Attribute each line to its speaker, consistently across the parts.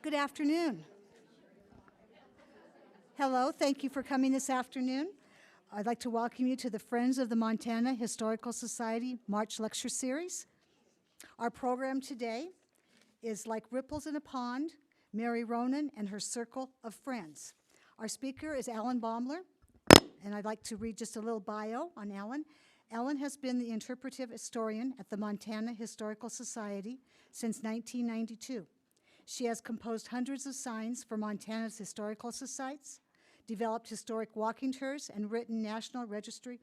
Speaker 1: Good afternoon. Hello, thank you for coming this afternoon. I'd like to welcome you to the Friends of the Montana Historical Society March Lecture Series. Our program today is Like Ripples in a Pond, Mary Ronan and Her Circle of Friends. Our speaker is Ellen Baumler, and I'd like to read just a little bio on Ellen. Ellen has been the interpretive historian at the Montana Historical Society since 1992. She has composed hundreds of signs for Montana's historical societies, developed historic walking tours, and written National Registry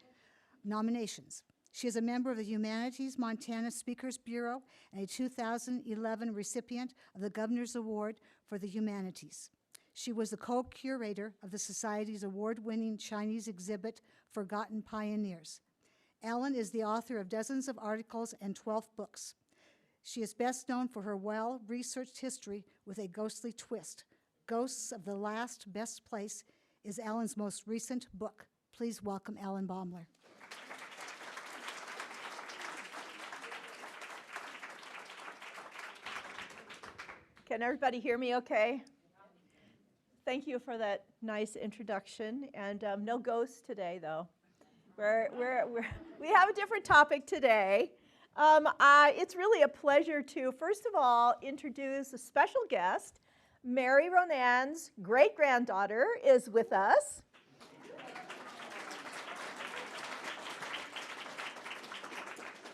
Speaker 1: nominations. She is a member of the Humanities Montana Speakers Bureau and a 2011 recipient of the Governor's Award for the Humanities. She was the co-curator of the Society's award-winning Chinese exhibit, Forgotten Pioneers. Ellen is the author of dozens of articles and 12 books. She is best known for her well-researched history with a ghostly twist. Ghosts of the Last Best Place is Ellen's most recent book. Please welcome Ellen Baumler.
Speaker 2: Can everybody hear me okay? Thank you for that nice introduction. And no ghosts today, though. We have a different topic today. It's really a pleasure to, first of all, introduce a special guest. Mary Ronan's great-granddaughter is with us.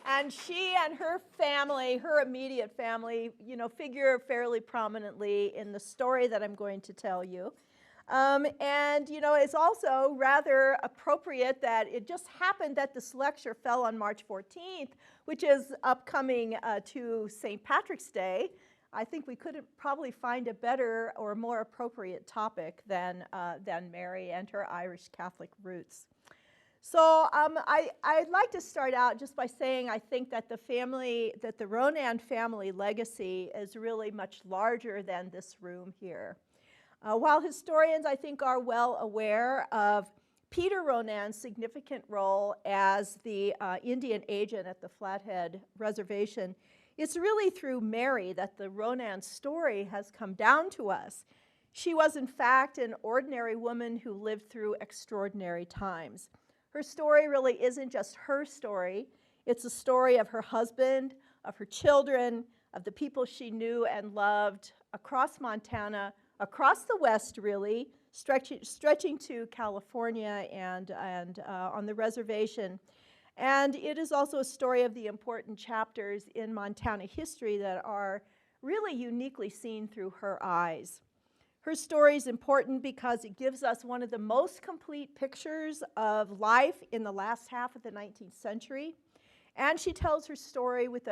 Speaker 2: And she and her family, her immediate family, figure fairly prominently in the story that I'm going to tell you. It's also rather appropriate that it just happened that this lecture fell on March 14th, which is upcoming to St. Patrick's Day. I think we couldn't probably find a better or more appropriate topic than Mary and her Irish Catholic roots. So I'd like to start out just by saying I think that the Ronan family legacy is really much larger than this room here. While historians, I think, are well aware of Peter Ronan's significant role as the Indian agent at the Flathead Reservation, it's really through Mary that the Ronan story has come down to us. She was, in fact, an ordinary woman who lived through extraordinary times. Her story really isn't just her story. It's a story of her husband, of her children, of the people she knew and loved across Montana, across the West, really, stretching to California and on the reservation. And it is also a story of the important chapters in Montana history that are really uniquely seen through her eyes. Her story is important because it gives us one of the most complete pictures of life in the last half of the 19th century. And she tells her story with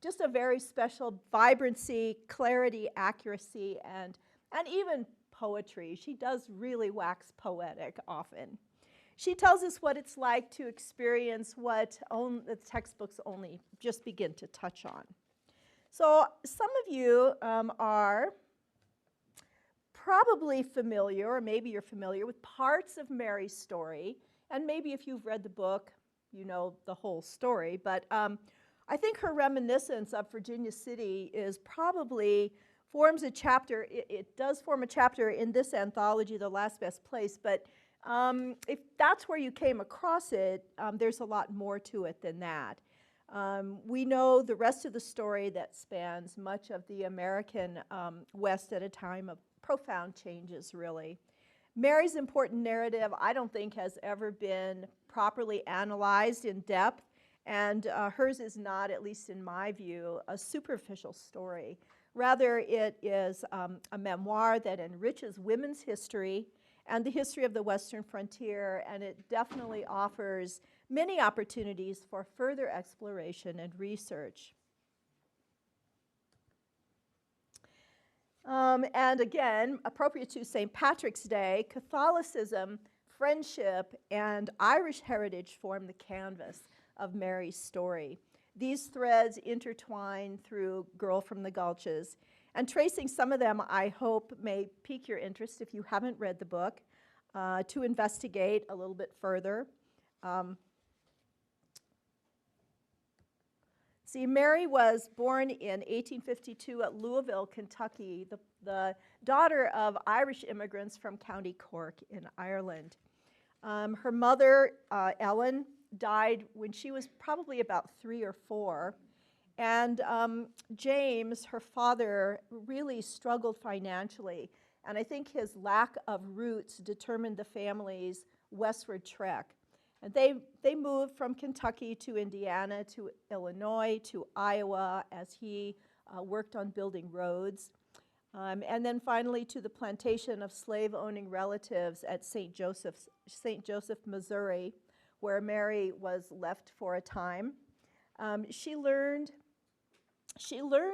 Speaker 2: just a very special vibrancy, clarity, accuracy, and even poetry. She does really wax poetic often. She tells us what it's like to experience what the textbooks only just begin to touch on. So some of you are probably familiar, or maybe you're familiar with parts of Mary's story, and maybe if you've read the book, you know the whole story, but I think her reminiscence of Virginia City forms a chapter. It does form a chapter in this anthology, The Last Best Place, but if that's where you came across it, there's a lot more to it than that. We know the rest of the story that spans much of the American West at a time of profound changes, really. Mary's important narrative, I don't think, has ever been properly analyzed in depth, and hers is not, at least in my view, a superficial story. Rather, it is a memoir that enriches women's history and the history of the Western frontier, and it definitely offers many opportunities for further exploration and research. And again, appropriate to St. Patrick's Day, Catholicism, friendship, and Irish heritage form the canvas of Mary's story. These threads intertwine through Girl from the Gulches, and tracing some of them, I hope, may pique your interest if you haven't read the book, to investigate a little bit further. See, Mary was born in 1852 at Louisville, Kentucky, the daughter of Irish immigrants from County Cork in Ireland. Her mother, Ellen, died when she was probably about 3 or 4. And James, her father, really struggled financially. And I think his lack of roots determined the family's westward trek. And they moved from Kentucky to Indiana, to Illinois, to Iowa, as he worked on building roads. And then finally to the plantation of slave-owning relatives at St. Joseph, Missouri, where Mary was left for a time. She learned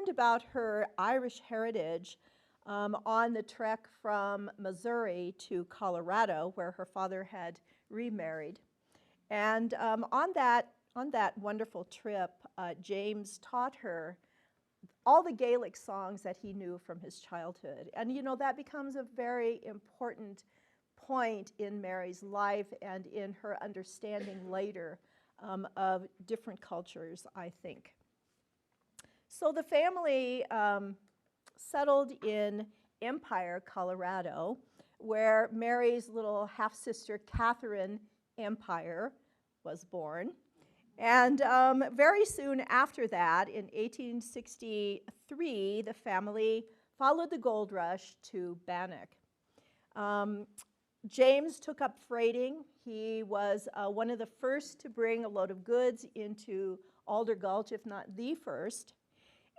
Speaker 2: about her Irish heritage on the trek from Missouri to Colorado, where her father had remarried. And on that wonderful trip, James taught her all the Gaelic songs that he knew from his childhood. And you know, that becomes a very important point in Mary's life and in her understanding later of different cultures, I think. So the family settled in Empire, Colorado, where Mary's little half-sister, Catherine Empire, was born. And very soon after that, in 1863, the family followed the gold rush to Bannock. James took up freighting. He was one of the first to bring a load of goods into Alder Gulch, if not the first,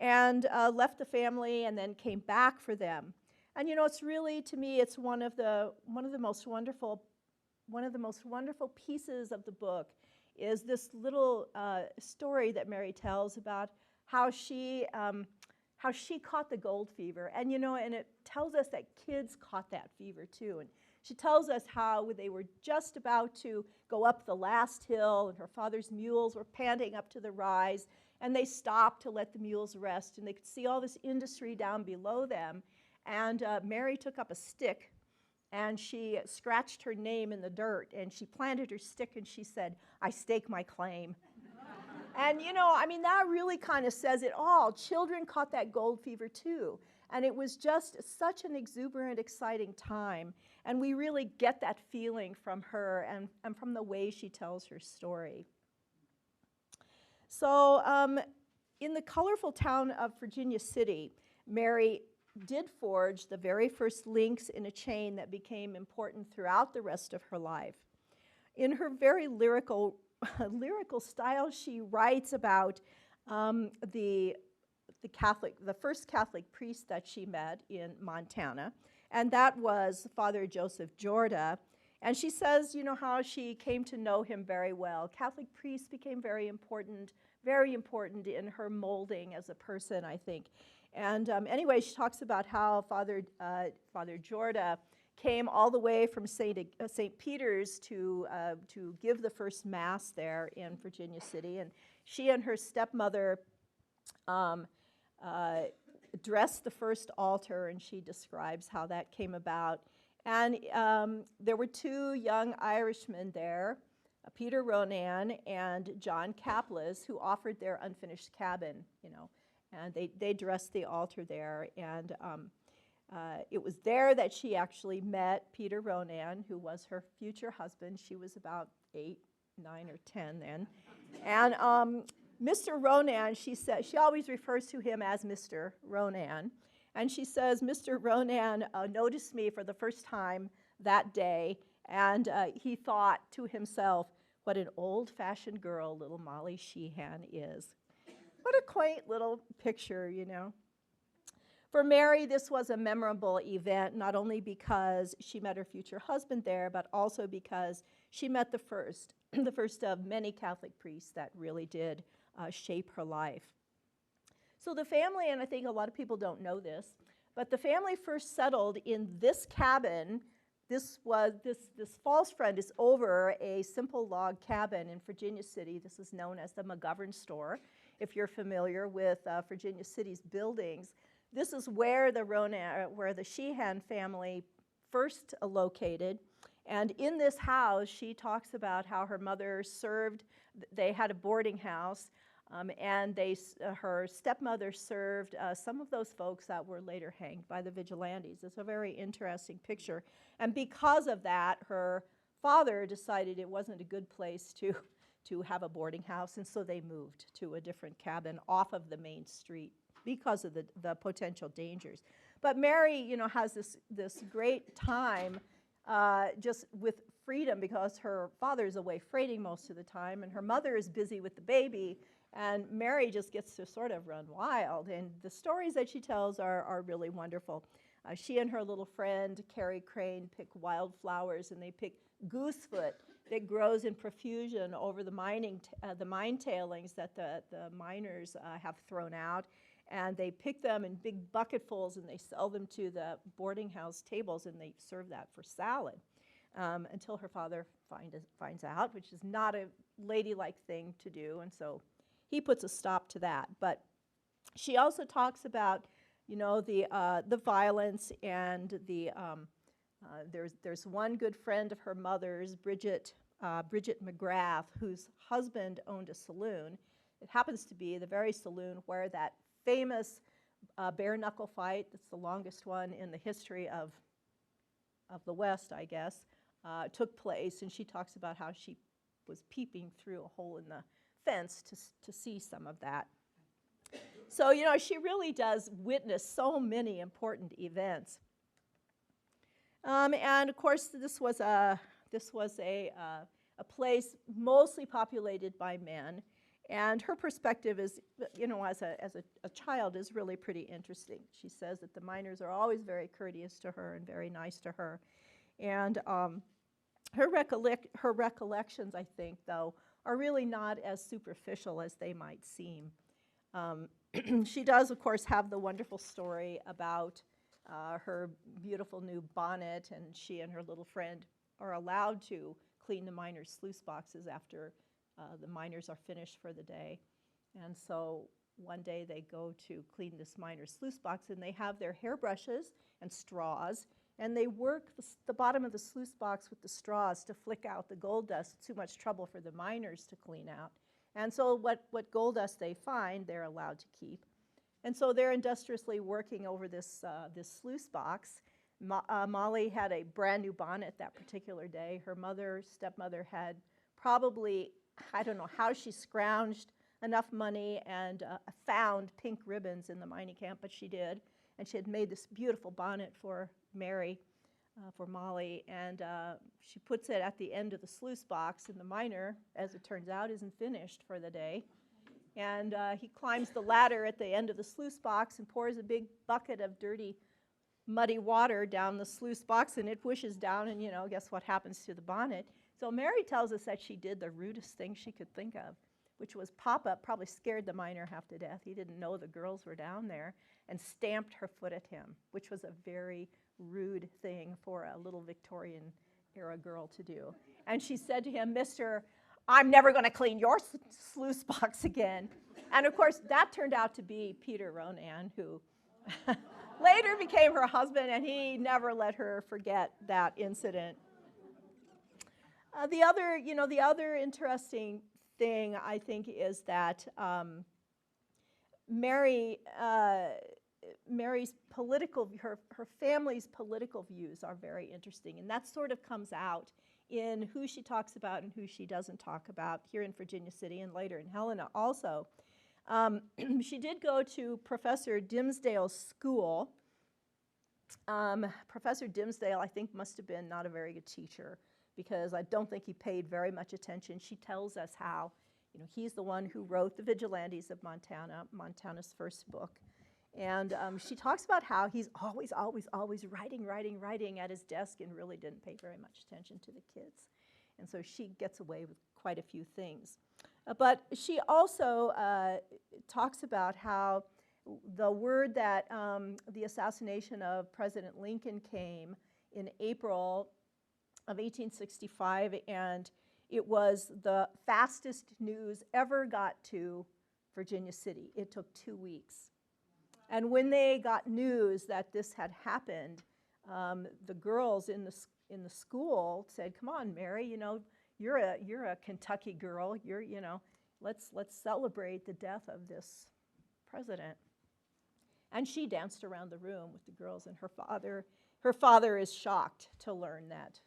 Speaker 2: and left the family and then came back for them. And you know, it's really, to me, it's one of the most wonderful pieces of the book is this little story that Mary tells about how she caught the gold fever. And you know, and it tells us that kids caught that fever too. And she tells us how they were just about to go up the last hill, and her father's mules were panting up to the rise, and they stopped to let the mules rest, and they could see all this industry down below them. And Mary took up a stick, and she scratched her name in the dirt, and she planted her stick, and she said, "I stake my claim." And you know, I mean, that really kind of says it all. Children caught that gold fever too. And it was just such an exuberant, exciting time. And we really get that feeling from her and from the way she tells her story. So in the colorful town of Virginia City, Mary did forge the very first links in a chain that became important throughout the rest of her life. In her very lyrical style, she writes about the first Catholic priest that she met in Montana, and that was Father Joseph Jorda. And she says, you know, how she came to know him very well. Catholic priests became very important in her molding as a person, I think. And anyway, she talks about how Father Jorda came all the way from St. Peter's to give the first Mass there in Virginia City. And she and her stepmother dressed the first altar, and she describes how that came about. And there were 2 young Irishmen there, Peter Ronan and John Caplis, who offered their unfinished cabin, you know, and they dressed the altar there. And it was there that she actually met Peter Ronan, who was her future husband. She was about 8, 9, or 10 then. And Mr. Ronan, she said, she always refers to him as Mr. Ronan. And she says, Mr. Ronan noticed me for the first time that day, and he thought to himself, what an old-fashioned girl little Molly Sheehan is. What a quaint little picture, you know. For Mary, this was a memorable event, not only because she met her future husband there, but also because she met the first of many Catholic priests that really did shape her life. So the family, and I think a lot of people don't know this, but the family first settled in this cabin. This false front is over a simple log cabin in Virginia City. This is known as the McGovern store, if you're familiar with Virginia City's buildings. This is where the Sheehan family first located. And in this house, she talks about how her mother served. They had a boarding house. And her stepmother served some of those folks that were later hanged by the vigilantes. It's a very interesting picture. And because of that, her father decided it wasn't a good place to have a boarding house, and so they moved to a different cabin off of the main street because of the potential dangers. But Mary, has this great time just with freedom because her father's away freighting most of the time, and her mother is busy with the baby, and Mary just gets to sort of run wild. And the stories that she tells are really wonderful. She and her little friend, Carrie Crane, pick wildflowers, and they pick goosefoot that grows in profusion over the mine tailings that the miners have thrown out. And they pick them in big bucketfuls, and they sell them to the boarding house tables, and they serve that for salad until her father finds out, which is not a ladylike thing to do, and so he puts a stop to that. But she also talks about, the violence, and there's one good friend of her mother's, Bridget McGrath, whose husband owned a saloon. It happens to be the very saloon where that famous bare knuckle fight, that's the longest one in the history of the West, I guess, took place. And she talks about how she was peeping through a hole in the fence to see some of that. So, she really does witness so many important events. And of course, this was a place mostly populated by men. And her perspective is, as a child, is really pretty interesting. She says that the miners are always very courteous to her and very nice to her. And her recollections, I think, though, are really not as superficial as they might seem. She does, of course, have the wonderful story about her beautiful new bonnet, and she and her little friend are allowed to clean the miners' sluice boxes after the miners are finished for the day. And so one day they go to clean this miner's sluice box, and they have their hairbrushes and straws, and they work the bottom of the sluice box with the straws to flick out the gold dust. It's too much trouble for the miners to clean out. And so what gold dust they find, they're allowed to keep. And so they're industriously working over this sluice box. Molly had a brand new bonnet that particular day. Her stepmother had probably, I don't know how she scrounged enough money and found pink ribbons in the mining camp, but she did. And she had made this beautiful bonnet for Mary, for Molly, and she puts it at the end of the sluice box, and the miner, as it turns out, isn't finished for the day. And he climbs the ladder at the end of the sluice box and pours a big bucket of dirty, muddy water down the sluice box, and it whooshes down, and guess what happens to the bonnet? So Mary tells us that she did the rudest thing she could think of, which was pop up, probably scared the miner half to death. He didn't know the girls were down there, and stamped her foot at him, which was a very rude thing for a little Victorian-era girl to do. And she said to him, "Mister, I'm never going to clean your sluice box again." And of course, that turned out to be Peter Ronan, who later became her husband, and he never let her forget that incident. The other interesting thing, I think, is that Mary's her family's political views are very interesting, and that sort of comes out in who she talks about and who she doesn't talk about here in Virginia City and later in Helena also. She did go to Professor Dimsdale's school. Professor Dimsdale, I think, must have been not a very good teacher, because I don't think he paid very much attention. She tells us how, he's the one who wrote The Vigilantes of Montana, Montana's first book. And she talks about how he's always writing at his desk and really didn't pay very much attention to the kids. And so she gets away with quite a few things. But she also talks about how the word that the assassination of President Lincoln came in April of 1865, and it was the fastest news ever got to Virginia City. It took 2 weeks. And when they got news that this had happened, the girls in the school said, "Come on, Mary, you're a Kentucky girl. let's celebrate the death of this president. And she danced around the room with the girls, and her father is shocked to learn that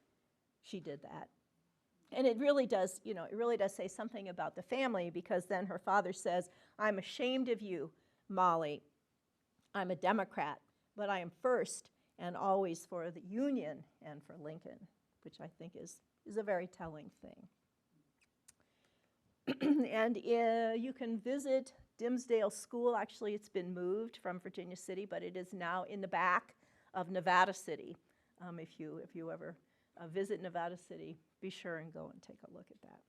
Speaker 2: she did that. And it really does, it really does say something about the family, because then her father says, "I'm ashamed of you, Molly. I'm a Democrat, but I am first and always for the Union and for Lincoln," which I think is a very telling thing. And you can visit Dimsdale School. Actually, it's been moved from Virginia City, but it is now in the back of Nevada City. If you ever visit Nevada City, be sure and go and take a look at that.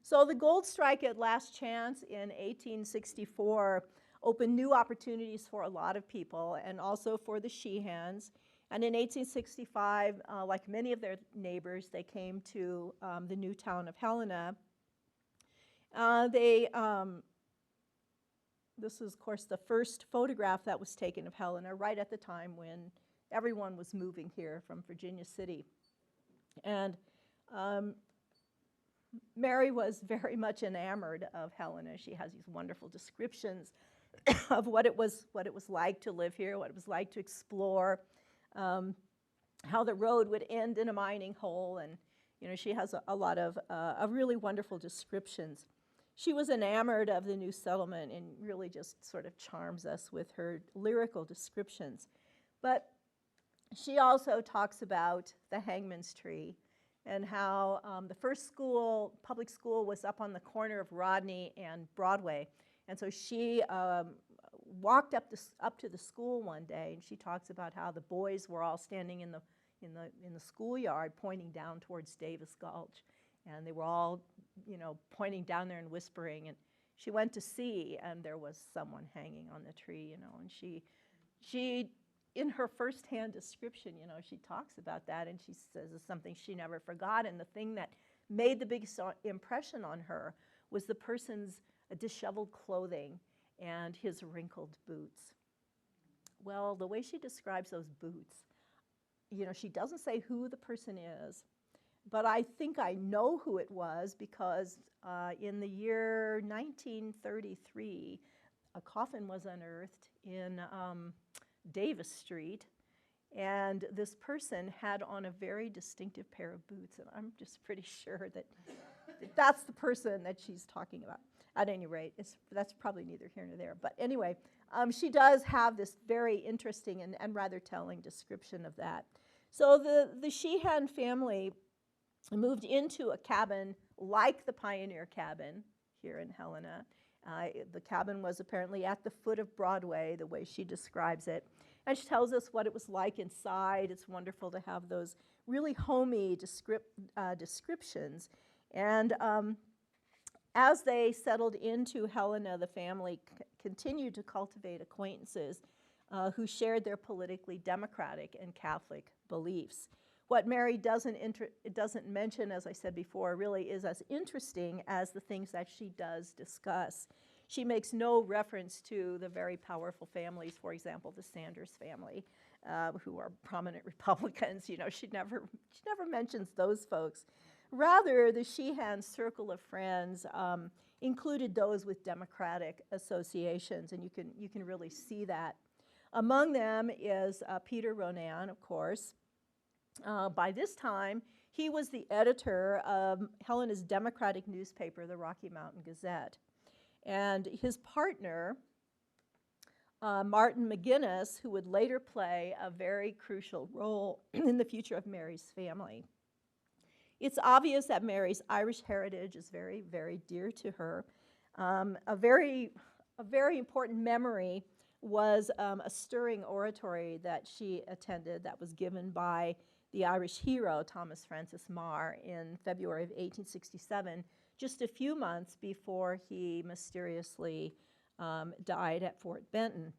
Speaker 2: So the gold strike at Last Chance in 1864 opened new opportunities for a lot of people, and also for the Sheehans. And in 1865, like many of their neighbors, they came to the new town of Helena. This is, of course, the first photograph that was taken of Helena, right at the time when everyone was moving here from Virginia City. And Mary was very much enamored of Helena. She has these wonderful descriptions of what it was like to live here, what it was like to explore, how the road would end in a mining hole, and she has a lot of really wonderful descriptions. She was enamored of the new settlement and really just sort of charms us with her lyrical descriptions. But she also talks about the Hangman's Tree and how the first public school was up on the corner of Rodney and Broadway. And so she walked up to the school one day, and she talks about how the boys were all standing in the schoolyard pointing down towards Davis Gulch. And they were all, pointing down there and whispering. And she went to see, and there was someone hanging on the tree, and she in her firsthand description, she talks about that, and she says it's something she never forgot. And the thing that made the biggest impression on her was the person's disheveled clothing and his wrinkled boots. Well, the way she describes those boots, she doesn't say who the person is, but I think I know who it was, because in the year 1933, a coffin was unearthed in Davis Street, and this person had on a very distinctive pair of boots, and I'm just pretty sure that that's the person that she's talking about. At any rate, that's probably neither here nor there. But anyway, she does have this very interesting and rather telling description of that. So the Sheehan family moved into a cabin like the Pioneer Cabin here in Helena. The cabin was apparently at the foot of Broadway, the way she describes it. And she tells us what it was like inside. It's wonderful to have those really homey descriptions. And as they settled into Helena, the family continued to cultivate acquaintances who shared their politically democratic and Catholic beliefs. What Mary doesn't mention, as I said before, really is as interesting as the things that she does discuss. She makes no reference to the very powerful families, for example, the Sanders family, who are prominent Republicans. She never mentions those folks. Rather, the Sheehan circle of friends included those with Democratic associations, and you can really see that. Among them is Peter Ronan, of course. By this time, he was the editor of Helena's Democratic newspaper, the Rocky Mountain Gazette. And his partner, Martin McGinnis, who would later play a very crucial role in the future of Mary's family. It's obvious that Mary's Irish heritage is very, very dear to her. A very important memory was a stirring oratory that she attended that was given by the Irish hero, Thomas Francis Meagher, in February of 1867, just a few months before he mysteriously died at Fort Benton.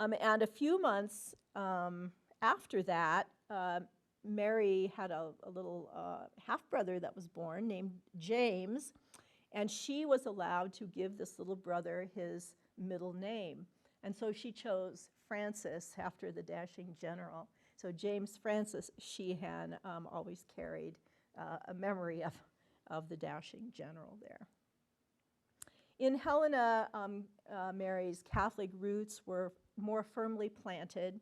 Speaker 2: And a few months after that, Mary had a little half-brother that was born named James, and she was allowed to give this little brother his middle name. And so she chose Francis after the dashing general. So James Francis Sheehan always carried a memory of the dashing general there. In Helena, Mary's Catholic roots were more firmly planted,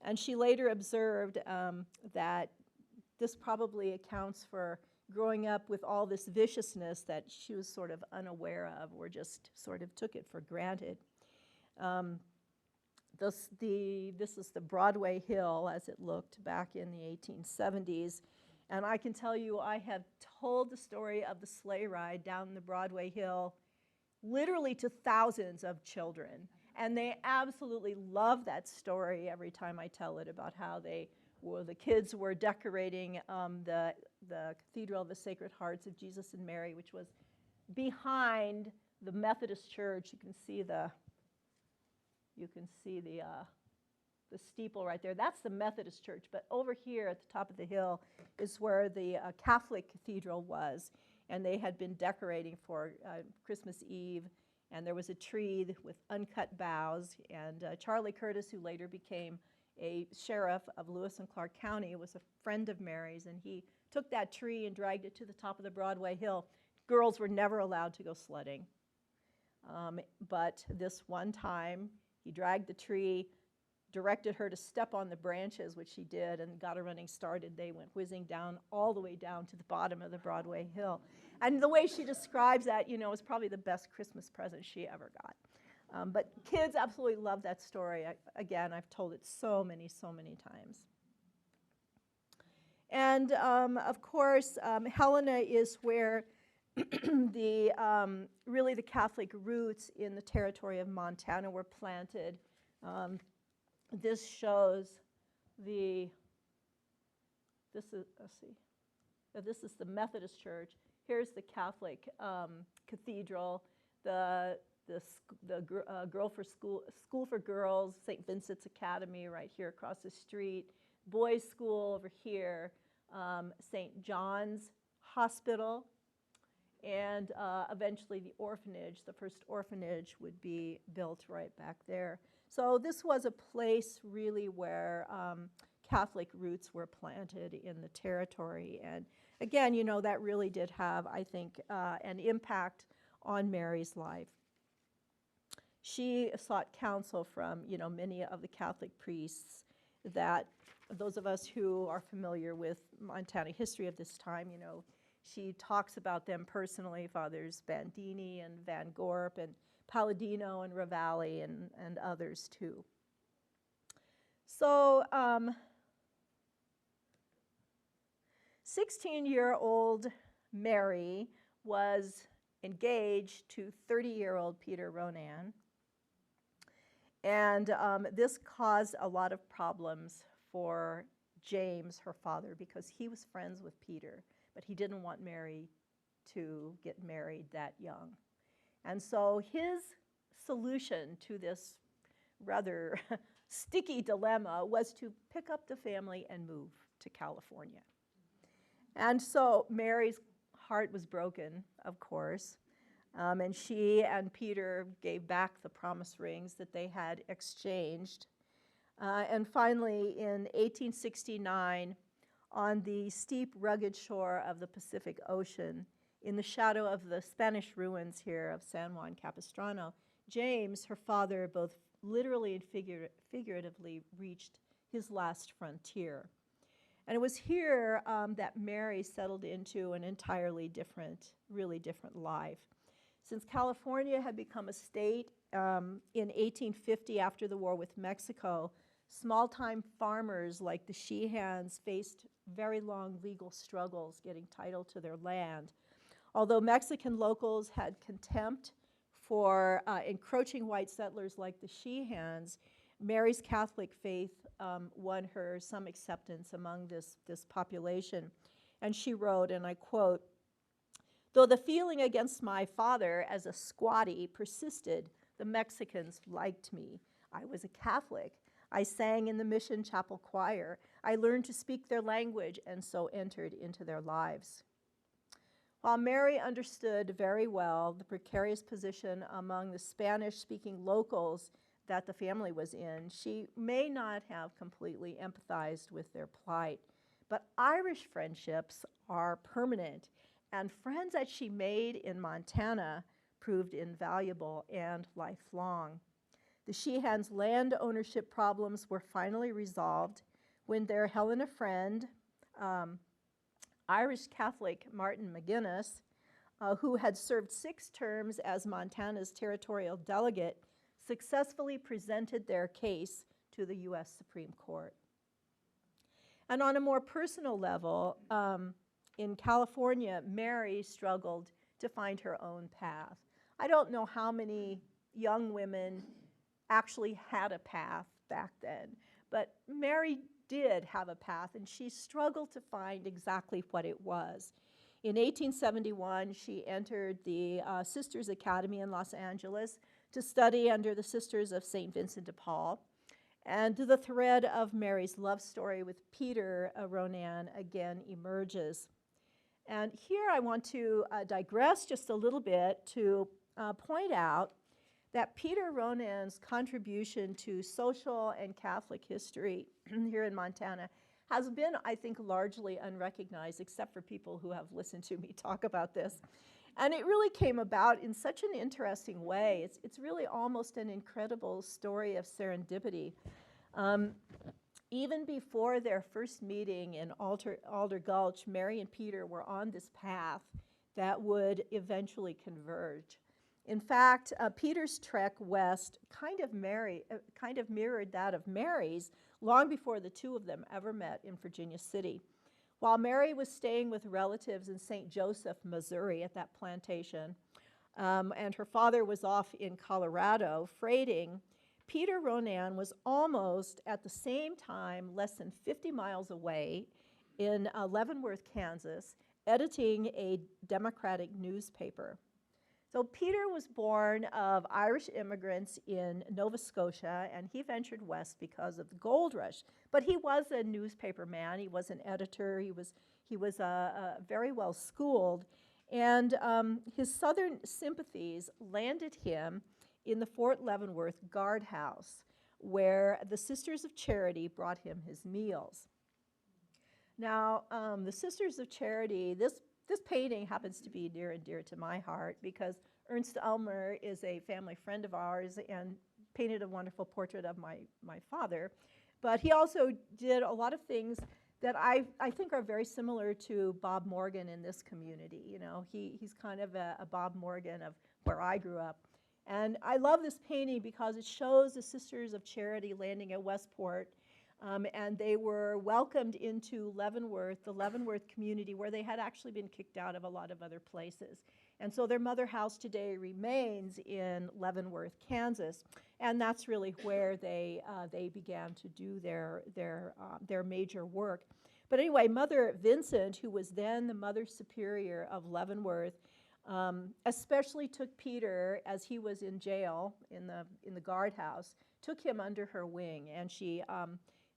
Speaker 2: and she later observed that this probably accounts for growing up with all this viciousness that she was sort of unaware of, or just sort of took it for granted. This is the Broadway Hill as it looked back in the 1870s. And I can tell you, I have told the story of the sleigh ride down the Broadway Hill literally to thousands of children. And they absolutely love that story every time I tell it, about how the kids were decorating the Cathedral of the Sacred Hearts of Jesus and Mary, which was behind the Methodist Church. You can see the steeple right there. That's the Methodist Church. But over here at the top of the hill is where the Catholic cathedral was. And they had been decorating for Christmas Eve. And there was a tree with uncut boughs. And Charlie Curtis, who later became a sheriff of Lewis and Clark County, was a friend of Mary's. And he took that tree and dragged it to the top of the Broadway Hill. Girls were never allowed to go sledding. But this one time, he dragged the tree, directed her to step on the branches, which she did, and got her running started. They went whizzing down, all the way down to the bottom of the Broadway Hill. And the way she describes that, is probably the best Christmas present she ever got. But kids absolutely love that story. Again, I've told it so many times. And of course, Helena is where really the Catholic roots in the territory of Montana were planted. This shows this is the Methodist Church. Here's the Catholic cathedral, the School for Girls, St. Vincent's Academy right here across the street, boys' school over here, St. John's Hospital, and eventually the orphanage. The first orphanage would be built right back there. So this was a place really where Catholic roots were planted in the territory. And again, that really did have, I think, an impact on Mary's life. She sought counsel from, many of the Catholic priests. That those of us who are familiar with Montana history of this time, she talks about them personally, Fathers Bandini and Van Gorp and Palladino and Ravalli and others too. So 16-year-old Mary was engaged to 30-year-old Peter Ronan. And this caused a lot of problems for James, her father, because he was friends with Peter, but he didn't want Mary to get married that young. And so his solution to this rather sticky dilemma was to pick up the family and move to California. And so Mary's heart was broken, of course, and she and Peter gave back the promise rings that they had exchanged. And finally, in 1869, on the steep, rugged shore of the Pacific Ocean, in the shadow of the Spanish ruins here of San Juan Capistrano, James, her father, both literally and figuratively reached his last frontier. And it was here that Mary settled into an entirely different, really different life. Since California had become a state in 1850 after the war with Mexico, small-time farmers like the Sheehans faced very long legal struggles getting title to their land. Although Mexican locals had contempt for encroaching white settlers like the Sheehans, Mary's Catholic faith won her some acceptance among this population. And she wrote, and I quote, "Though the feeling against my father as a squatty persisted, the Mexicans liked me. I was a Catholic. I sang in the mission chapel choir. I learned to speak their language and so entered into their lives." While Mary understood very well the precarious position among the Spanish-speaking locals that the family was in, she may not have completely empathized with their plight. But Irish friendships are permanent, and friends that she made in Montana proved invaluable and lifelong. The Sheehans' land ownership problems were finally resolved when their Helena friend, Irish Catholic Martin McGuinness, who had served 6 terms as Montana's territorial delegate, successfully presented their case to the U.S. Supreme Court. And on a more personal level, in California, Mary struggled to find her own path. I don't know how many young women actually had a path back then, but Mary did have a path, and she struggled to find exactly what it was. In 1871, she entered the Sisters Academy in Los Angeles to study under the Sisters of St. Vincent de Paul. And the thread of Mary's love story with Peter Ronan again emerges. And here I want to digress just a little bit to point out that Peter Ronan's contribution to social and Catholic history here in Montana has been, I think, largely unrecognized, except for people who have listened to me talk about this. And it really came about in such an interesting way. It's really almost an incredible story of serendipity. Even before their first meeting in Alder Gulch, Mary and Peter were on this path that would eventually converge. In fact, Peter's trek west kind of mirrored that of Mary's long before the two of them ever met in Virginia City. While Mary was staying with relatives in St. Joseph, Missouri at that plantation, and her father was off in Colorado freighting, Peter Ronan was almost at the same time less than 50 miles away in Leavenworth, Kansas, editing a Democratic newspaper. So Peter was born of Irish immigrants in Nova Scotia, and he ventured west because of the gold rush. But he was a newspaper man. He was an editor. He was very well schooled, and his southern sympathies landed him in the Fort Leavenworth guardhouse, where the Sisters of Charity brought him his meals. Now, the Sisters of Charity, this painting happens to be near and dear to my heart because Ernst Elmer is a family friend of ours and painted a wonderful portrait of my father. But he also did a lot of things that I think are very similar to Bob Morgan in this community. You know, he's kind of a Bob Morgan of where I grew up. And I love this painting because it shows the Sisters of Charity landing at Westport. And they were welcomed into Leavenworth, the Leavenworth community, where they had actually been kicked out of a lot of other places. And so their mother house today remains in Leavenworth, Kansas, and that's really where they began to do their major work. But anyway, Mother Vincent, who was then the Mother Superior of Leavenworth, especially took Peter as he was in jail in the guardhouse, took him under her wing, and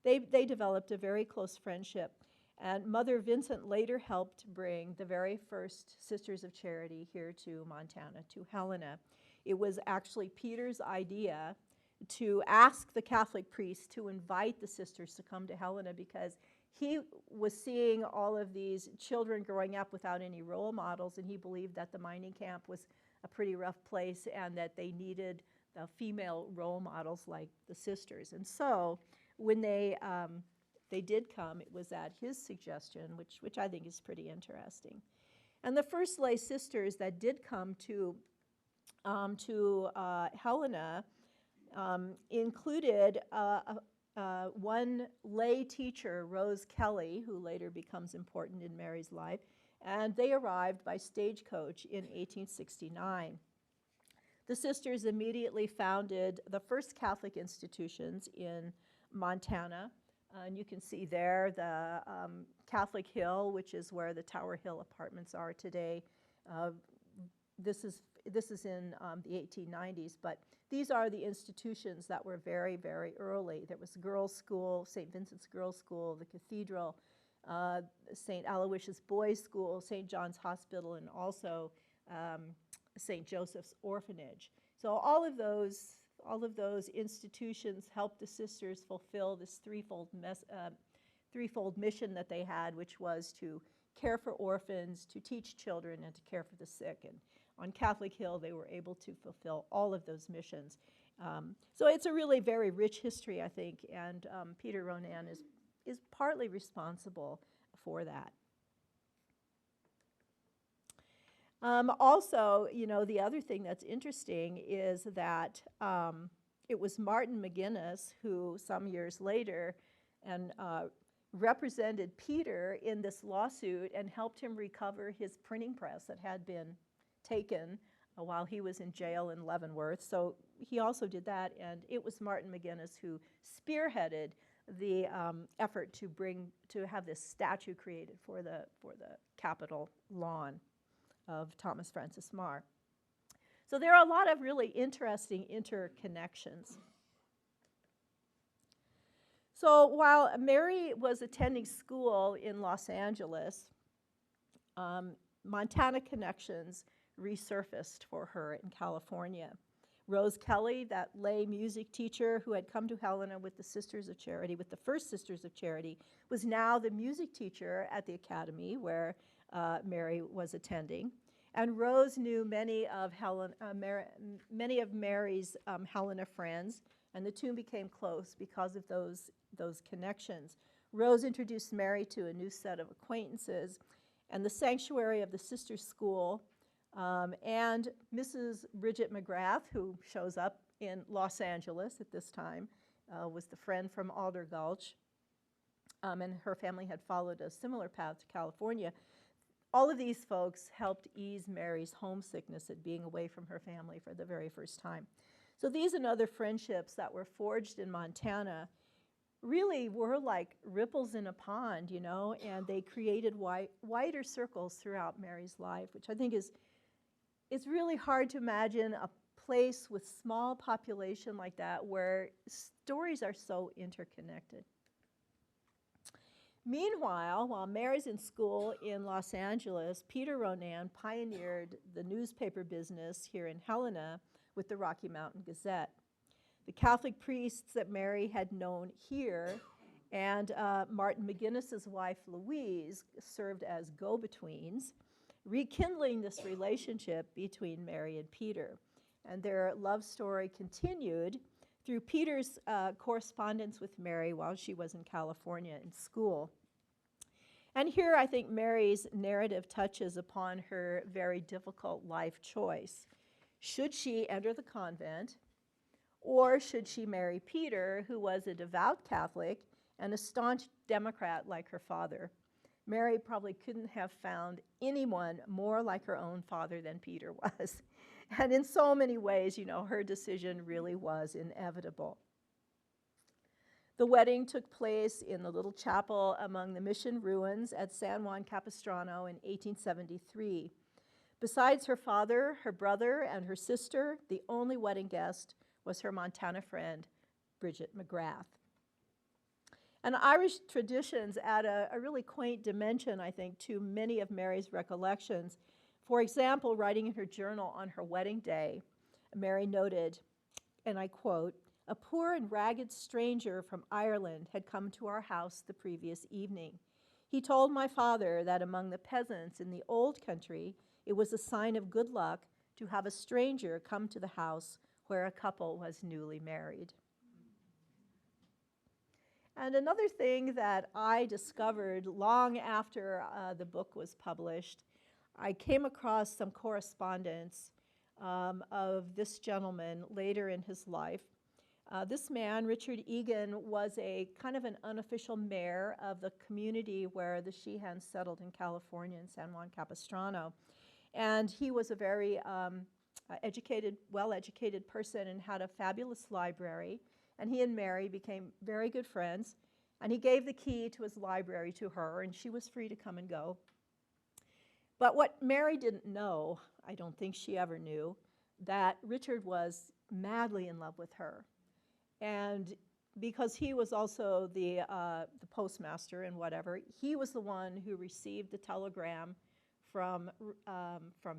Speaker 2: they developed a very close friendship. And Mother Vincent later helped bring the very first Sisters of Charity here to Montana, to Helena. It was actually Peter's idea to ask the Catholic priests to invite the sisters to come to Helena because he was seeing all of these children growing up without any role models, and he believed that the mining camp was a pretty rough place and that they needed the female role models like the sisters. And so when they did come, it was at his suggestion, which I think is pretty interesting. And the first lay sisters that did come to Helena included one lay teacher, Rose Kelly, who later becomes important in Mary's life, and they arrived by stagecoach in 1869. The sisters immediately founded the first Catholic institutions in Montana. And you can see there the Catholic Hill, which is where the Tower Hill apartments are today. This is in the 1890s, but these are the institutions that were very, very early. There was the girls' school, St. Vincent's Girls' School, the cathedral, St. Aloysius Boys' School, St. John's Hospital, and also St. Joseph's Orphanage. So all of those institutions helped the sisters fulfill this threefold threefold mission that they had, which was to care for orphans, to teach children, and to care for the sick. And on Catholic Hill, they were able to fulfill all of those missions. So it's a really very rich history, I think, and Peter Ronan is partly responsible for that. Also, you know, the other thing that's interesting is that it was Martin McGuinness who, some years later, represented Peter in this lawsuit and helped him recover his printing press that had been taken while he was in jail in Leavenworth. So he also did that, and it was Martin McGuinness who spearheaded the effort to have this statue created for the Capitol lawn of Thomas Francis Meagher. So there are a lot of really interesting interconnections. So while Mary was attending school in Los Angeles, Montana connections resurfaced for her in California. Rose Kelly, that lay music teacher who had come to Helena with the Sisters of Charity, with the first Sisters of Charity, was now the music teacher at the academy where Mary was attending. And Rose knew many of Mary's Helena friends, and the two became close because of those connections. Rose introduced Mary to a new set of acquaintances, and the sanctuary of the Sisters' School, and Mrs. Bridget McGrath, who shows up in Los Angeles at this time, was the friend from Alder Gulch, and her family had followed a similar path to California. All of these folks helped ease Mary's homesickness at being away from her family for the very first time. So these and other friendships that were forged in Montana really were like ripples in a pond, you know, and they created wider circles throughout Mary's life, which I think it's really hard to imagine a place with small population like that where stories are so interconnected. Meanwhile, while Mary's in school in Los Angeles, Peter Ronan pioneered the newspaper business here in Helena with the Rocky Mountain Gazette. The Catholic priests that Mary had known here and Martin McGuinness's wife Louise served as go-betweens, rekindling this relationship between Mary and Peter. And their love story continued through Peter's correspondence with Mary while she was in California in school. And here I think Mary's narrative touches upon her very difficult life choice. Should she enter the convent, or should she marry Peter, who was a devout Catholic and a staunch Democrat like her father? Mary probably couldn't have found anyone more like her own father than Peter was. And in so many ways, you know, her decision really was inevitable. The wedding took place in the little chapel among the mission ruins at San Juan Capistrano in 1873. Besides her father, her brother, and her sister, the only wedding guest was her Montana friend, Bridget McGrath. And Irish traditions add a really quaint dimension, I think, to many of Mary's recollections. For example, writing in her journal on her wedding day, Mary noted, and I quote, "A poor and ragged stranger from Ireland had come to our house the previous evening. He told my father that among the peasants in the old country, it was a sign of good luck to have a stranger come to the house where a couple was newly married." And another thing that I discovered long after the book was published, I came across some correspondence of this gentleman later in his life. This man, Richard Egan, was a kind of an unofficial mayor of the community where the Sheehans settled in California in San Juan Capistrano. And he was a very well-educated person and had a fabulous library. And he and Mary became very good friends. And he gave the key to his library to her, and she was free to come and go. But what Mary didn't know, I don't think she ever knew, that Richard was madly in love with her. And because he was also the postmaster and whatever, he was the one who received the telegram from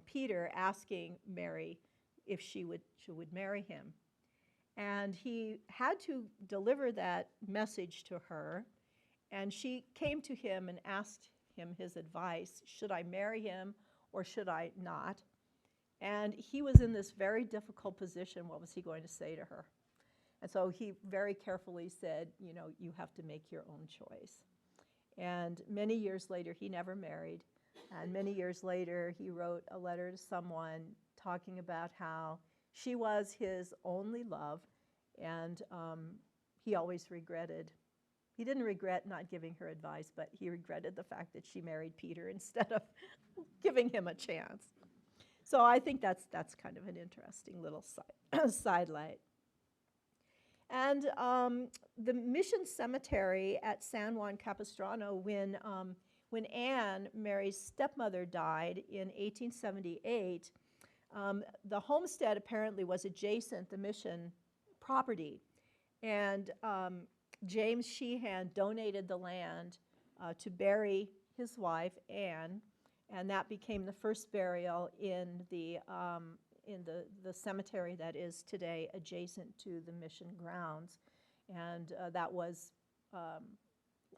Speaker 2: Peter asking Mary if she would marry him. And he had to deliver that message to her, And she came to him and asked him his advice. Should I marry him or should I not? And he was in this very difficult position. What was he going to say to her? And so he very carefully said, you know, you have to make your own choice. And many years later, he never married. And many years later, he wrote a letter to someone talking about how she was his only love. And he always regretted. He didn't regret not giving her advice, but he regretted the fact that she married Peter instead of giving him a chance. So I think that's kind of an interesting little sidelight. And the mission cemetery at San Juan Capistrano, when Anne, Mary's stepmother, died in 1878, the homestead apparently was adjacent the mission property. And James Sheehan donated the land to bury his wife, Anne, and that became the first burial in the cemetery that is today adjacent to the mission grounds. And that was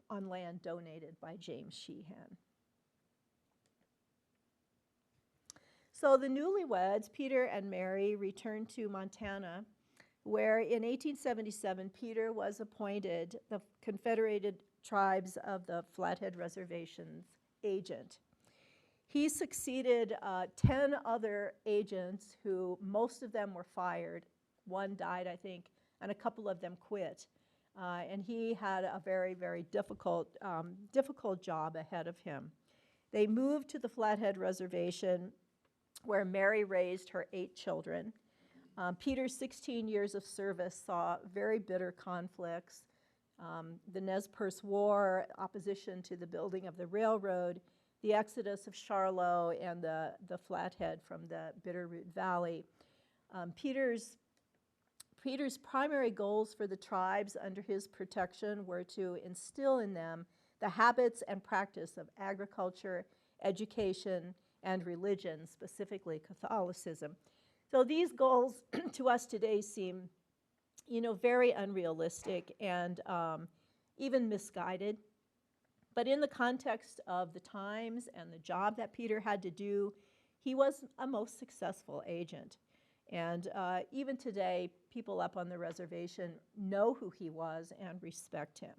Speaker 2: on land donated by James Sheehan. So the newlyweds, Peter and Mary, returned to Montana, where in 1877 Peter was appointed the Confederated Tribes of the Flathead Reservation's agent. He succeeded 10 other agents who, most of them were fired. One died, I think, and a couple of them quit. And he had a very, very difficult job ahead of him. They moved to the Flathead Reservation, where Mary raised her 8 children. Peter's 16 years of service saw very bitter conflicts. The Nez Perce War, opposition to the building of the railroad, the exodus of Charlot, and the Flathead from the Bitterroot Valley. Peter's primary goals for the tribes under his protection were to instill in them the habits and practice of agriculture, education, and religion, specifically Catholicism. So these goals to us today seem, very unrealistic and even misguided. But in the context of the times and the job that Peter had to do, he was a most successful agent. And even today, people up on the reservation know who he was and respect him.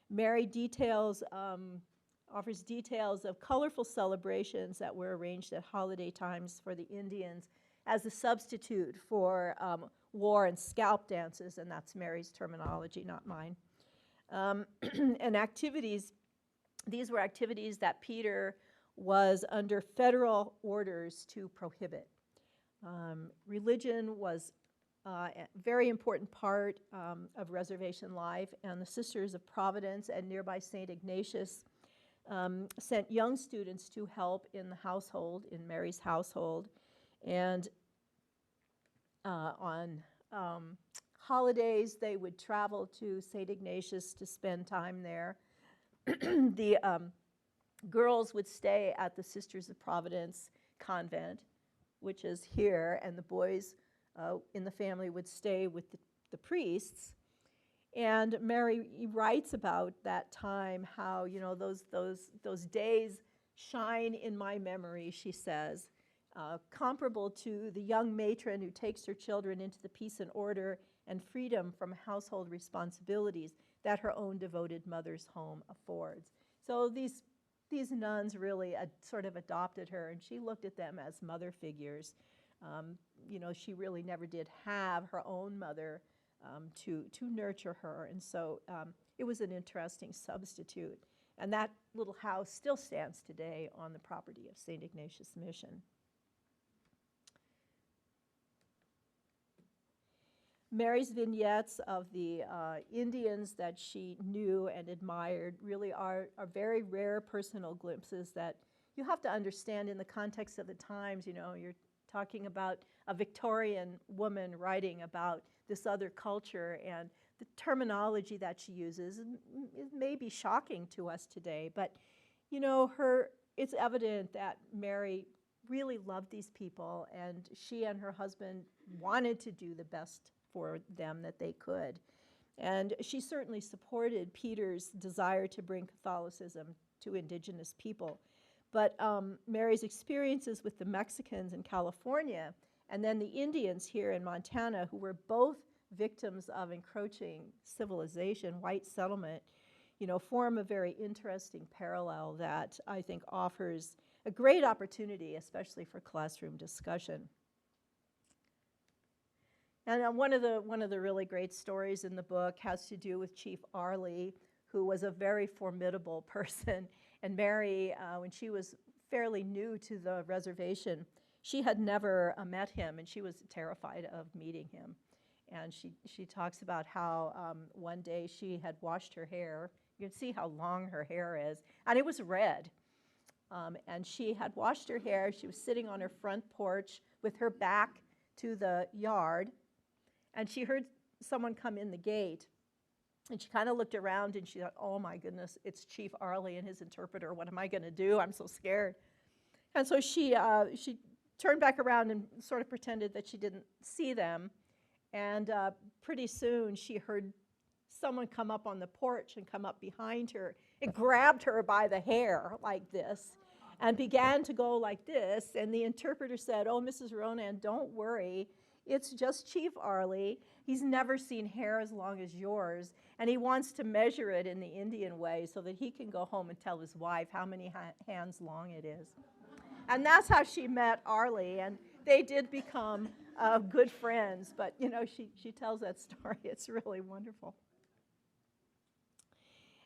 Speaker 2: Mary offers details of colorful celebrations that were arranged at holiday times for the Indians as a substitute for war and scalp dances, and that's Mary's terminology, not mine. And these were activities that Peter was under federal orders to prohibit. Religion was a very important part of reservation life, and the Sisters of Providence and nearby St. Ignatius sent young students to help in the household, in Mary's household. And on holidays, they would travel to St. Ignatius to spend time there. The girls would stay at the Sisters of Providence convent, which is here, and the boys in the family would stay with the priests. And Mary writes about that time, how those days shine in my memory, she says, comparable to the young matron who takes her children into the peace and order and freedom from household responsibilities that her own devoted mother's home affords. So these nuns really sort of adopted her, and she looked at them as mother figures. She really never did have her own mother to nurture her, and so it was an interesting substitute. And that little house still stands today on the property of St. Ignatius Mission. Mary's vignettes of the Indians that she knew and admired really are very rare personal glimpses that you have to understand in the context of the times. You're talking about a Victorian woman writing about this other culture, and the terminology that she uses may be shocking to us today, but it's evident that Mary really loved these people, and she and her husband wanted to do the best for them that they could. And she certainly supported Peter's desire to bring Catholicism to indigenous people. But Mary's experiences with the Mexicans in California and then the Indians here in Montana, who were both victims of encroaching civilization, white settlement, form a very interesting parallel that I think offers a great opportunity, especially for classroom discussion. And one of the really great stories in the book has to do with Chief Arley, who was a very formidable person. And Mary, when she was fairly new to the reservation, she had never met him, and she was terrified of meeting him. And she talks about how one day she had washed her hair. You can see how long her hair is, and it was red. And she had washed her hair. She was sitting on her front porch with her back to the yard, and she heard someone come in the gate. And she kind of looked around, and she thought, oh my goodness, it's Chief Arley and his interpreter. What am I going to do? I'm so scared. And so she turned back around and sort of pretended that she didn't see them. And pretty soon she heard someone come up on the porch and come up behind her and grabbed her by the hair like this and began to go like this. And the interpreter said, oh, Mrs. Ronan, don't worry. It's just Chief Arley. He's never seen hair as long as yours, and he wants to measure it in the Indian way so that he can go home and tell his wife how many hands long it is. And that's how she met Arley, and they did become good friends. But, she tells that story. It's really wonderful.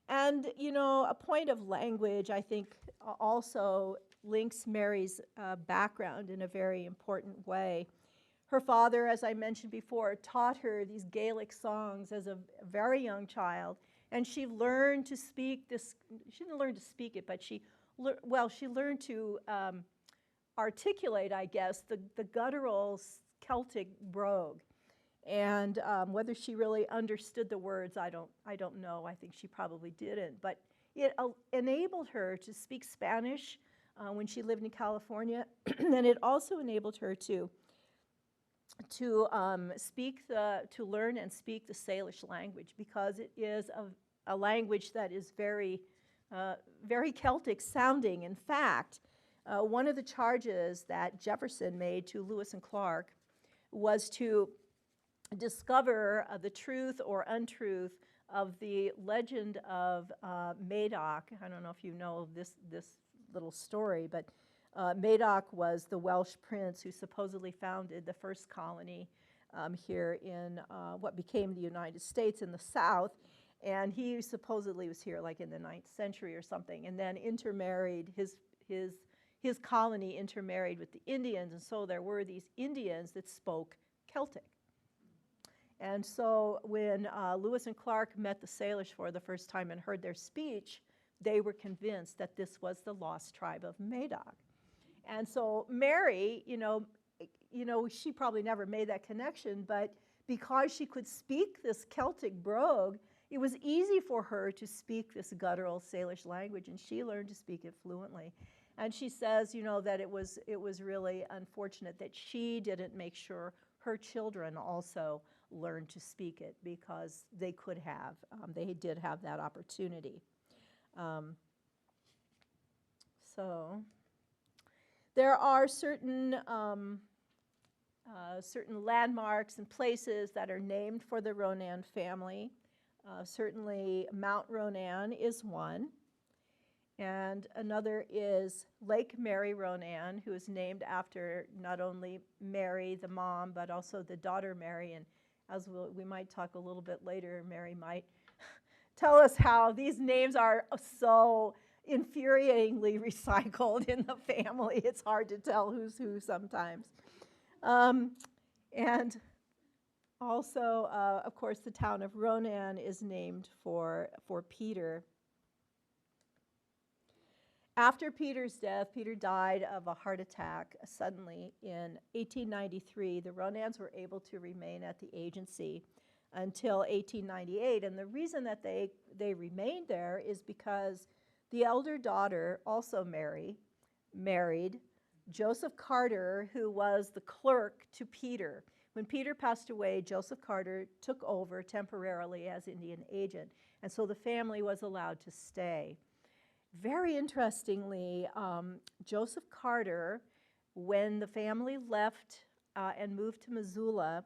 Speaker 2: And, a point of language, I think, also links Mary's background in a very important way. Her father, as I mentioned before, taught her these Gaelic songs as a very young child, and she learned to speak this. She didn't learn to speak it, but she learned to articulate, I guess, the guttural Celtic brogue. And whether she really understood the words, I don't know. I think she probably didn't. But it enabled her to speak Spanish when she lived in California, and it also enabled her to learn and speak the Salish language, because it is a language that is very, very Celtic sounding. In fact, one of the charges that Jefferson made to Lewis and Clark was to discover the truth or untruth of the legend of Madoc. I don't know if you know this little story, but Madoc was the Welsh prince who supposedly founded the first colony here in what became the United States in the South. And he supposedly was here like in the 9th century or something, and then intermarried, his colony intermarried with the Indians, and so there were these Indians that spoke Celtic. And so when Lewis and Clark met the Salish for the first time and heard their speech, they were convinced that this was the lost tribe of Madoc. And so Mary, she probably never made that connection, but because she could speak this Celtic brogue, it was easy for her to speak this guttural Salish language, and she learned to speak it fluently. And she says, that it was really unfortunate that she didn't make sure her children also learned to speak it, because they could have. They did have that opportunity. So there are certain landmarks and places that are named for the Ronan family. Certainly Mount Ronan is one. And another is Lake Mary Ronan, who is named after not only Mary, the mom, but also the daughter Mary. And as we might talk a little bit later, Mary might tell us how these names are so infuriatingly recycled in the family. It's hard to tell who's who sometimes. And also, of course, the town of Ronan is named for Peter. After Peter's death, Peter died of a heart attack suddenly in 1893. The Ronans were able to remain at the agency until 1898. And the reason that they remained there is because the elder daughter, also Mary, married Joseph Carter, who was the clerk to Peter. When Peter passed away, Joseph Carter took over temporarily as Indian agent, and so the family was allowed to stay. Very interestingly, Joseph Carter, when the family left and moved to Missoula,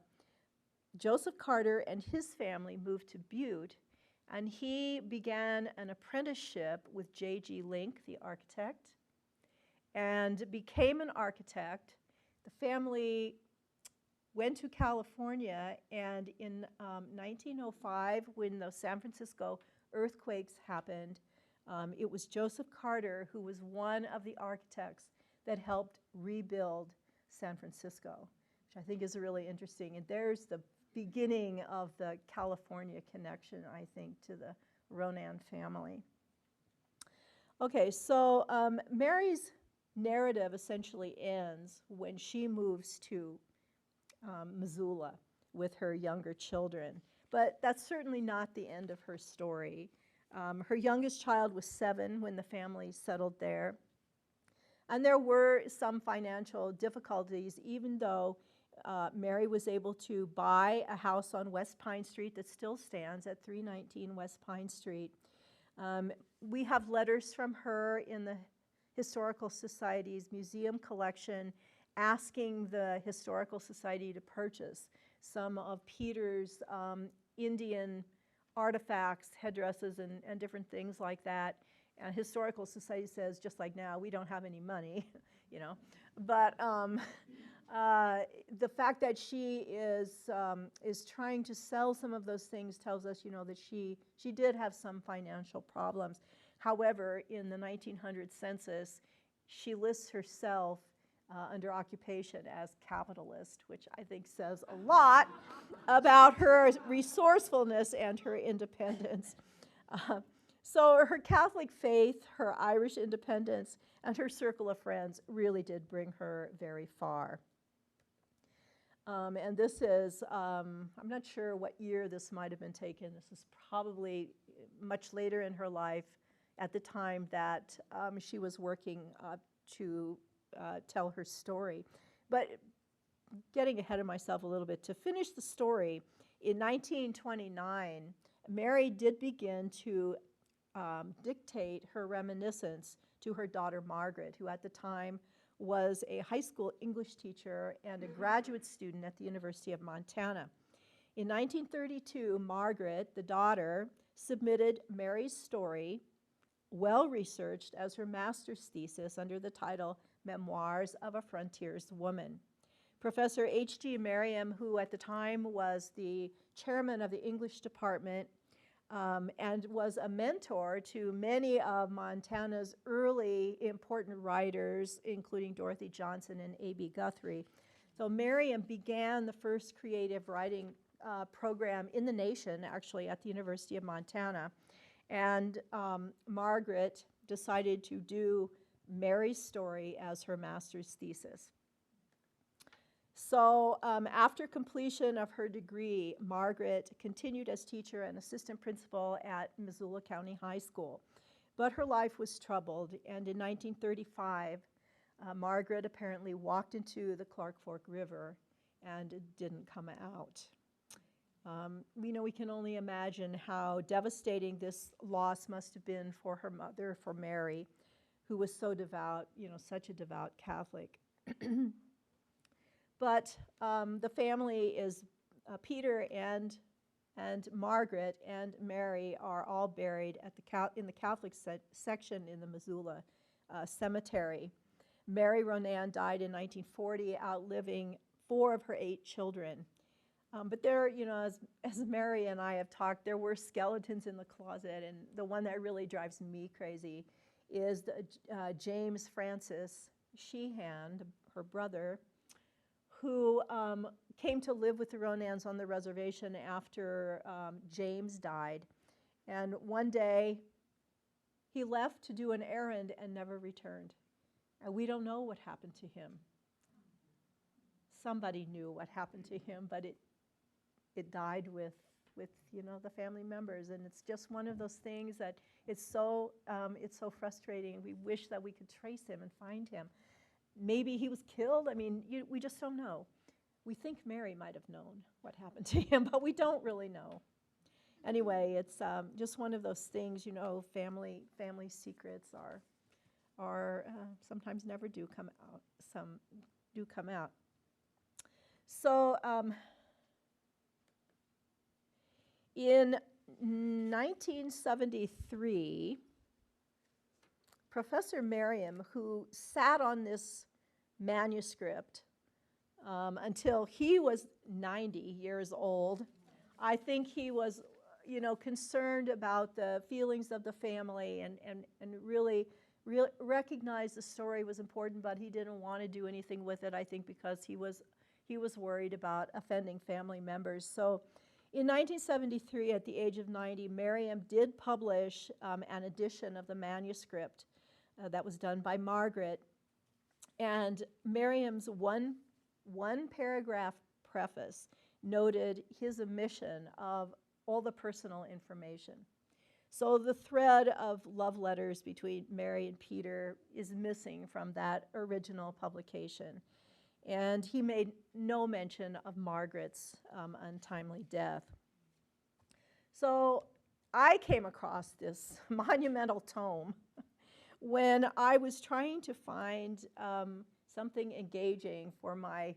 Speaker 2: Joseph Carter and his family moved to Butte, and he began an apprenticeship with J.G. Link, the architect, and became an architect. The family went to California, and in 1905, when the San Francisco earthquakes happened, it was Joseph Carter who was one of the architects that helped rebuild San Francisco, which I think is really interesting. And there's the beginning of the California connection, I think, to the Ronan family. Okay, so Mary's narrative essentially ends when she moves to Missoula with her younger children. But that's certainly not the end of her story. Her youngest child was 7 when the family settled there. And there were some financial difficulties, even though Mary was able to buy a house on West Pine Street that still stands at 319 West Pine Street. We have letters from her in the Historical Society's museum collection asking the Historical Society to purchase some of Peter's Indian artifacts, headdresses, and different things like that. And Historical Society says, just like now, we don't have any money, you know. But the fact that she is trying to sell some of those things tells us, you know, that she did have some financial problems. However, in the 1900 census, she lists herself under occupation as capitalist, which I think says a lot about her resourcefulness and her independence. So her Catholic faith, her Irish independence, and her circle of friends really did bring her very far. And this is, I'm not sure what year this might have been taken. This is probably much later in her life, at the time that she was working to tell her story. But getting ahead of myself a little bit, to finish the story, in 1929, Mary did begin to dictate her reminiscence to her daughter Margaret, who at the time was a high school English teacher and a graduate student at the University of Montana. In 1932, Margaret, the daughter, submitted Mary's story, well-researched, as her master's thesis under the title Memoirs of a Frontierswoman. Woman. Professor H.G. Merriam, who at the time was the chairman of the English department and was a mentor to many of Montana's early important writers, including Dorothy Johnson and A.B. Guthrie. So Merriam began the first creative writing program in the nation, actually, at the University of Montana. And Margaret decided to do Mary's story as her master's thesis. So after completion of her degree, Margaret continued as teacher and assistant principal at Missoula County High School. But her life was troubled, and in 1935, Margaret apparently walked into the Clark Fork River and didn't come out. We can only imagine how devastating this loss must have been for her mother, for Mary, who was so devout, such a devout Catholic. But the family is Peter and Margaret and Mary are all buried at in the Catholic section in the Missoula cemetery. Mary Ronan died in 1940, outliving 4 of her 8 children. But there, as Mary and I have talked, there were skeletons in the closet, and the one that really drives me crazy is James Francis Sheehan, her brother, who came to live with the Ronans on the reservation after James died. And one day, he left to do an errand and never returned. And we don't know what happened to him. Somebody knew what happened to him, but it died with the family members, and it's just one of those things that it's so frustrating. We wish that we could trace him and find him. Maybe he was killed. We just don't know. We think Mary might have known what happened to him, but we don't really know. Anyway, it's just one of those things, you know, family secrets are sometimes never do come out. Some do come out. So in 1973, Professor Merriam, who sat on this manuscript until he was 90 years old, I think he was, you know, concerned about the feelings of the family and really recognized the story was important, but he didn't want to do anything with it, I think, because he was worried about offending family members. So in 1973, at the age of 90, Merriam did publish an edition of the manuscript that was done by Margaret. And Merriam's one paragraph preface noted his omission of all the personal information. So the thread of love letters between Mary and Peter is missing from that original publication. And he made no mention of Margaret's untimely death. So I came across this monumental tome when I was trying to find something engaging for my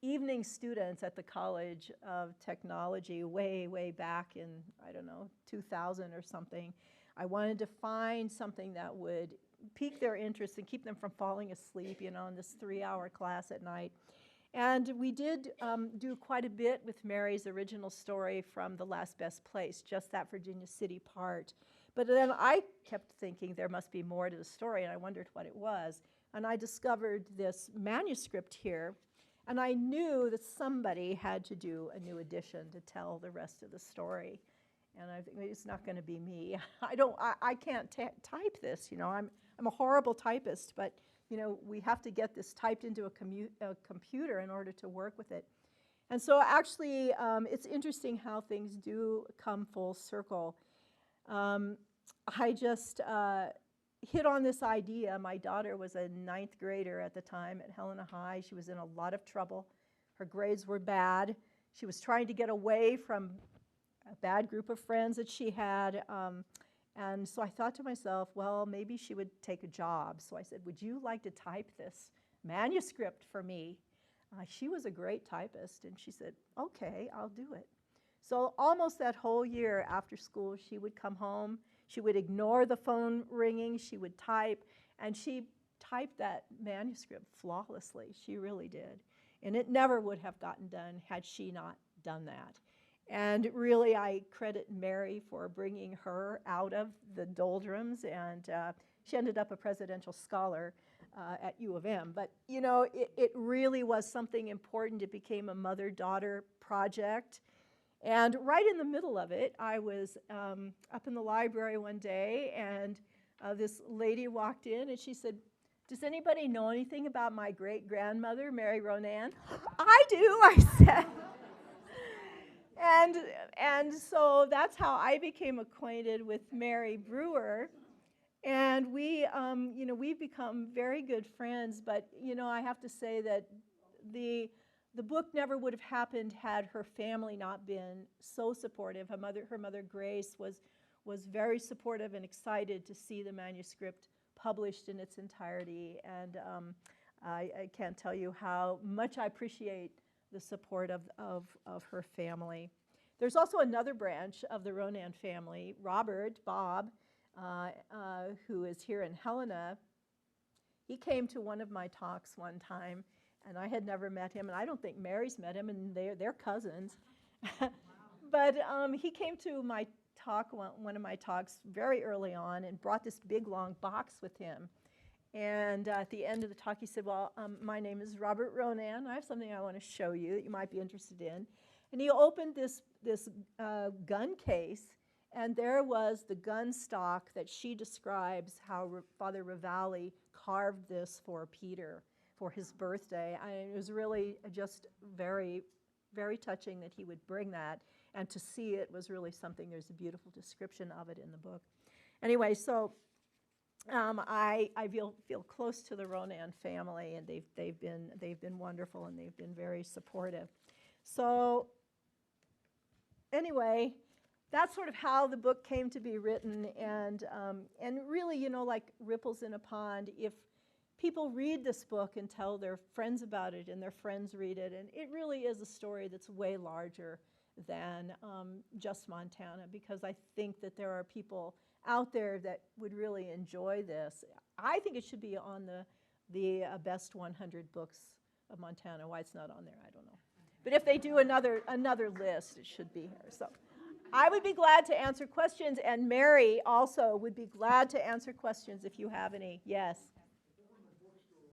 Speaker 2: evening students at the College of Technology way back in, I don't know, 2000 or something. I wanted to find something that would pique their interest and keep them from falling asleep, you know, in this 3-hour class at night. And we did do quite a bit with Mary's original story from The Last Best Place, just that Virginia City part. But then I kept thinking there must be more to the story, and I wondered what it was. And I discovered this manuscript here, and I knew that somebody had to do a new edition to tell the rest of the story. And I think it's not going to be me. I can't type this, you know. I'm a horrible typist, but you know, we have to get this typed into a computer in order to work with it. And so actually, it's interesting how things do come full circle. I just hit on this idea. My daughter was a 9th grader at the time at Helena High. She was in a lot of trouble. Her grades were bad. She was trying to get away from a bad group of friends that she had. And so I thought to myself, well, maybe she would take a job. So I said, would you like to type this manuscript for me? She was a great typist, and she said, okay, I'll do it. So almost that whole year after school, she would come home. She would ignore the phone ringing. She would type, and she typed that manuscript flawlessly. She really did. And it never would have gotten done had she not done that. And really, I credit Mary for bringing her out of the doldrums, and she ended up a presidential scholar at U of M. But, you know, it really was something important. It became a mother-daughter project. And right in the middle of it, I was up in the library one day, and this lady walked in, and she said, does anybody know anything about my great-grandmother, Mary Ronan? I do, I said. And so that's how I became acquainted with Mary Brewer. And we, you know, we've become very good friends. But, you know, I have to say that the book never would have happened had her family not been so supportive. Her mother Grace was very supportive and excited to see the manuscript published in its entirety. And I can't tell you how much I appreciate the support of her family. There's also another branch of the Ronan family, Bob, who is here in Helena. He came to one of my talks one time, and I had never met him, and I don't think Mary's met him, and they're cousins. But he came to my talk, one of my talks very early on, and brought this big, long box with him. And at the end of the talk, he said, well, my name is Robert Ronan. I have something I want to show you that you might be interested in. And he opened this gun case, and there was the gun stock that she describes how Father Ravalli carved this for Peter for his birthday. It was really just very, very touching that he would bring that. And to see it was really something. There's a beautiful description of it in the book. Anyway, so I feel close to the Ronan family, and they've been wonderful, and they've been very supportive. So anyway, that's sort of how the book came to be written, and really, you know, like ripples in a pond, if people read this book and tell their friends about it, and their friends read it, and it really is a story that's way larger than just Montana, because I think that there are people out there that would really enjoy this. I think it should be on the best 100 books of Montana. Why it's not on there, I don't know. But if they do another list, it should be here. So I would be glad to answer questions, and Mary also would be glad to answer questions if you have any. Yes.